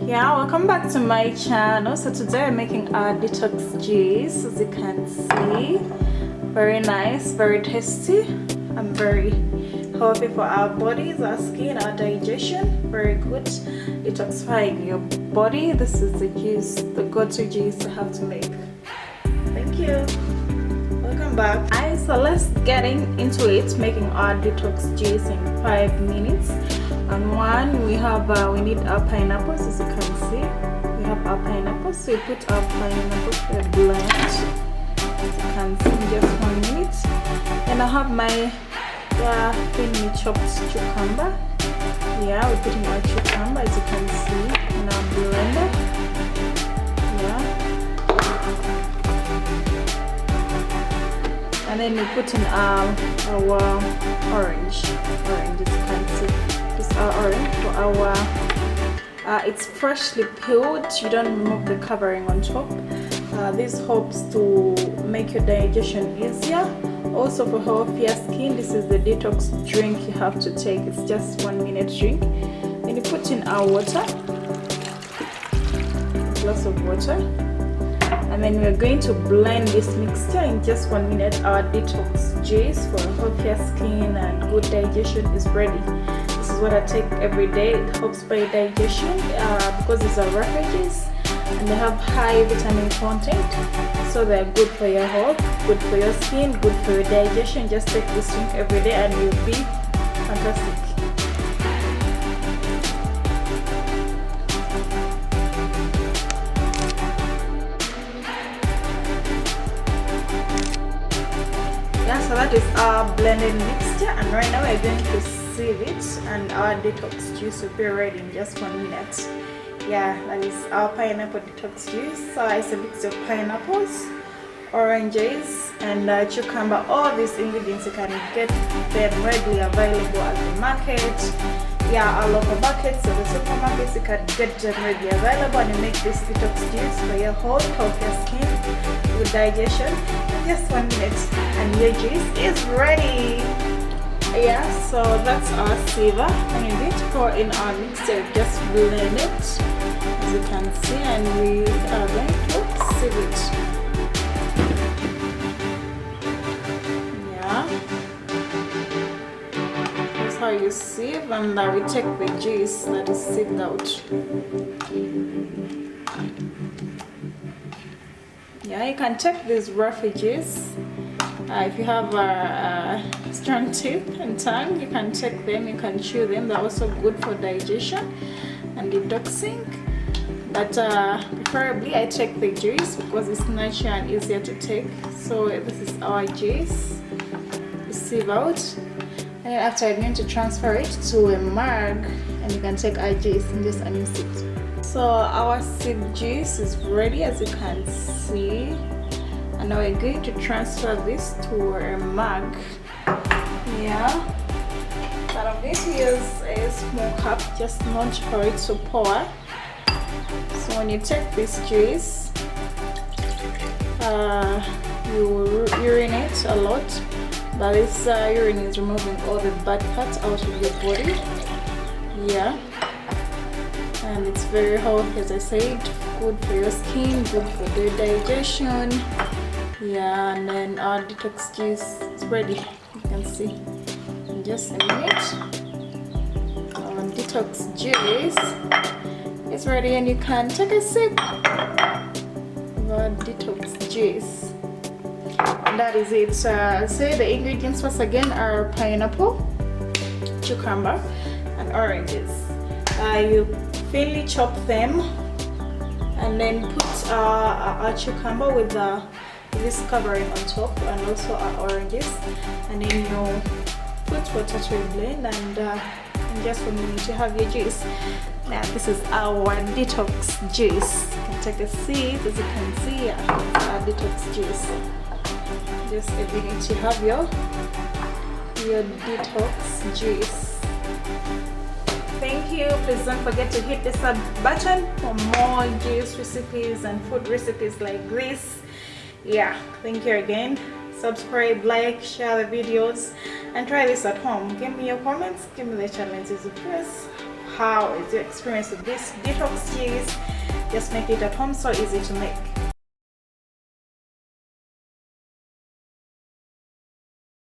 Yeah, welcome back to my channel. So today I'm making a detox juice. As you can see, very nice, very tasty, and very healthy for our bodies, our skin, our digestion. Very good, detoxifying your body. This is the juice, the go-to juice I have to make. Thank you. Welcome back. Alright, so let's get into it, making our detox juice in 5 minutes. And one, we need our pineapples. As you can see, we have our pineapples. So we put our pineapples to a blend. As you can see, in just 1 minute. And I have my thinly chopped cucumber. Yeah, we're putting our cucumber, as you can see, in our blender. Yeah. And then we put in our orange, as you can see. Our orange for our it's freshly peeled. You don't remove the covering on top. This helps to make your digestion easier. Also for healthier skin, this is the detox drink you have to take. It's just 1 minute drink. Then you put in our water, a glass of water, and then we're going to blend this mixture in just 1 minute. Our detox juice for healthier skin and good digestion is ready. This is what I take every day. It helps by digestion because these are refuges and they have high vitamin content, so they're good for your health, good for your skin, good for your digestion. Just take this drink every day and you'll be fantastic. Yeah, so that is our blended mixture, and right now we're going to sieve it, and our detox juice will be ready in just 1 minute. Yeah, that is our pineapple detox juice. So it's a mix of pineapples, oranges, and cucumber. All these ingredients, you can get them readily available at the market. Yeah, our local markets or the supermarkets, you can get them readily available, and you make this detox juice for your whole healthy skin with digestion in just 1 minute, and your juice is ready. Yeah, so that's our sieve, and we need to pour in our mixture. Just blend it, as you can see, and we are going to sieve it. Yeah, that's how you sieve, and we take the juice that is sieved out. Yeah, you can take these refugees. If you have strong teeth and tongue, you can take them, you can chew them. They're also good for digestion and detoxing. But preferably I take the juice because it's natural and easier to take. So this is our juice. You sieve out. And then after, I'm going to transfer it to a mug, and you can take our juice and just unmix it. So our sieve juice is ready, as you can see. And now we're going to transfer this to a mug. Yeah. But I'm going to use a small cup, just not for it to pour. So when you take this juice, you urinate a lot. But this urine is removing all the bad parts out of your body. Yeah. And it's very healthy, as I said, good for your skin, good for the digestion. Yeah, and then our detox juice is ready. You can see in just a minute. Our detox juice is ready, and you can take a sip of our detox juice. And that is it. Say the ingredients once again are pineapple, cucumber, and oranges. You thinly chop them, and then put our cucumber with this covering on top, and also our oranges, and then you put water to a blend, and in just 1 minute you have your juice. Now this is our detox juice. You can take a sip, as you can see. Our detox juice. Just a minute you have your detox juice. Thank you. Please don't forget to hit the sub button for more juice recipes and food recipes like this. Yeah, thank you again. Subscribe, like, share the videos, and try this at home. Give me your comments, give me the challenges, press how is your experience with this detox teas. Just make it at home, so easy to make.